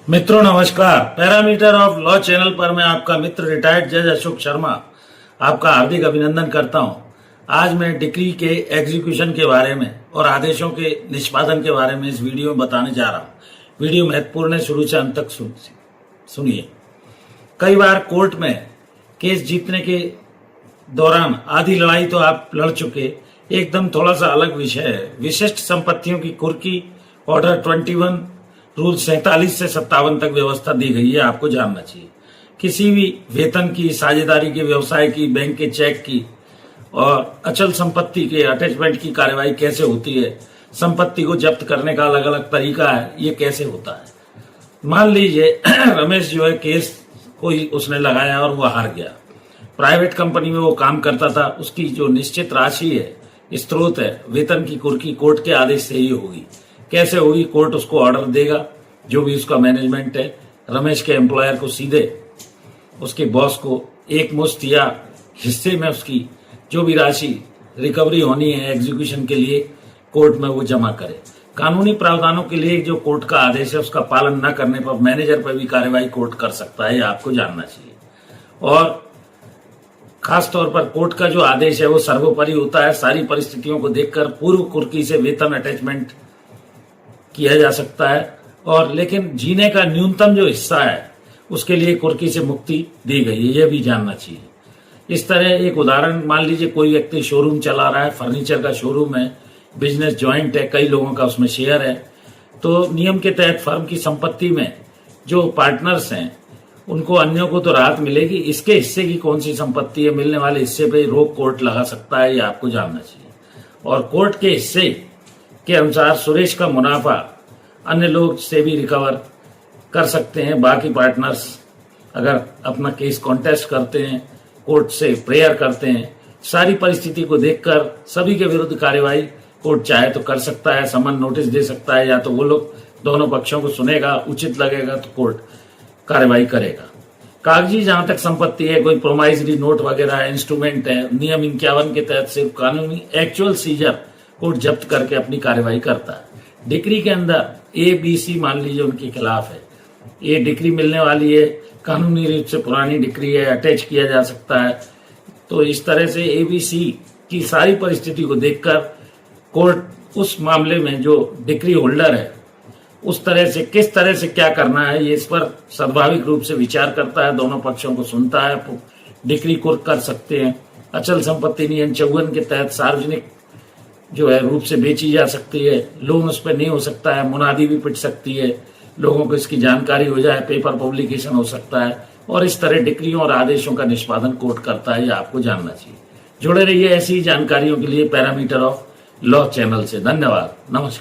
मित्रों नमस्कार। Parameter of law channel पर मैं आपका मित्र रिटायर्ड जज अशोक शर्मा आपका हार्दिक अभिनंदन करता हूं। आज मैं डिक्री के एग्जीक्यूशन के बारे में और आदेशों के निष्पादन के बारे में इस वीडियो में बताने जा रहा हूं। वीडियो महत्वपूर्ण है, शुरू से अंत तक सुनिए। कई बार कोर्ट में केस जीतने के दौरान आधी लड़ाई तो आप लड़ चुके, एकदम थोड़ा सा अलग विषय है विशिष्ट संपत्तियों की कुर्की। ऑर्डर 21 रूल 47 से 57 तक व्यवस्था दी गई है, आपको जानना चाहिए। किसी भी वेतन की, साझेदारी के, व्यवसाय की, बैंक के चेक की और अचल संपत्ति के अटैचमेंट की कार्यवाही कैसे होती है, संपत्ति को जब्त करने का अलग अलग तरीका है, ये कैसे होता है। मान लीजिए रमेश जो है केस कोई उसने लगाया और वो हार गया। प्राइवेट कंपनी में वो काम करता था, उसकी जो निश्चित राशि है, स्रोत है वेतन की कुर्की, कोर्ट के आदेश से ही होगी। कैसे होगी? कोर्ट उसको ऑर्डर देगा, जो भी उसका मैनेजमेंट है, रमेश के एम्प्लॉयर को सीधे उसके बॉस को एक मुश्त या हिस्से में उसकी जो भी राशि रिकवरी होनी है एग्जीक्यूशन के लिए कोर्ट में वो जमा करे। कानूनी प्रावधानों के लिए जो कोर्ट का आदेश है उसका पालन न करने पर मैनेजर पर भी कार्रवाई कोर्ट कर सकता है, आपको जानना चाहिए। और खास तौर पर कोर्ट का जो आदेश है वो सर्वोपरि होता है। सारी परिस्थितियों को देखकर पूर्व कुर्की से वेतन अटैचमेंट किया जा सकता है, और लेकिन जीने का न्यूनतम जो हिस्सा है उसके लिए कुर्की से मुक्ति दी गई है, यह भी जानना चाहिए। इस तरह एक उदाहरण मान लीजिए, कोई व्यक्ति शोरूम चला रहा है, फर्नीचर का शोरूम है, बिजनेस ज्वाइंट है, कई लोगों का उसमें शेयर है, तो नियम के तहत फर्म की संपत्ति में जो पार्टनर्स हैं उनको अन्यों को तो राहत मिलेगी, इसके हिस्से की कौन सी संपत्ति है, मिलने वाले हिस्से पे रोक कोर्ट लगा सकता है, ये आपको जानना चाहिए। और कोर्ट के हिस्से के अनुसार सुरेश का मुनाफा अन्य लोग से भी रिकवर कर सकते हैं। बाकी पार्टनर्स अगर अपना केस कॉन्टेस्ट करते हैं, कोर्ट से प्रेयर करते हैं, सारी परिस्थिति को देखकर सभी के विरुद्ध कार्यवाही कोर्ट चाहे तो कर सकता है, समन नोटिस दे सकता है, या तो वो लोग दोनों पक्षों को सुनेगा, उचित लगेगा तो कोर्ट कार्यवाही करेगा। कागजी जहां तक संपत्ति है, कोई प्रोमाइजरी नोट वगैरह इंस्ट्रूमेंट है, नियम 51 के तहत सिर्फ कानूनी एक्चुअल सीजर कोर्ट जब्त करके अपनी कार्यवाही करता है। डिक्री के अंदर ABC मान लीजिए उनके खिलाफ है, ये डिक्री मिलने वाली है, कानूनी रूप से पुरानी डिक्री है, अटैच किया जा सकता है। तो इस तरह से ABC की सारी परिस्थिति को देखकर कोर्ट उस मामले में जो डिक्री होल्डर है उस तरह से किस तरह से क्या करना है, ये इस पर स्वाभाविक रूप से विचार करता है, दोनों पक्षों को सुनता है, डिक्री कोर्ट कर सकते हैं। अचल संपत्ति नियम 54 के तहत सार्वजनिक जो है रूप से बेची जा सकती है, लोन उस पर नहीं हो सकता है, मुनादी भी पिट सकती है, लोगों को इसकी जानकारी हो जाए, पेपर पब्लिकेशन हो सकता है, और इस तरह डिक्रियों और आदेशों का निष्पादन कोर्ट करता है, ये आपको जानना चाहिए। जुड़े रहिए ऐसी जानकारियों के लिए पैरामीटर ऑफ लॉ चैनल से। धन्यवाद, नमस्कार।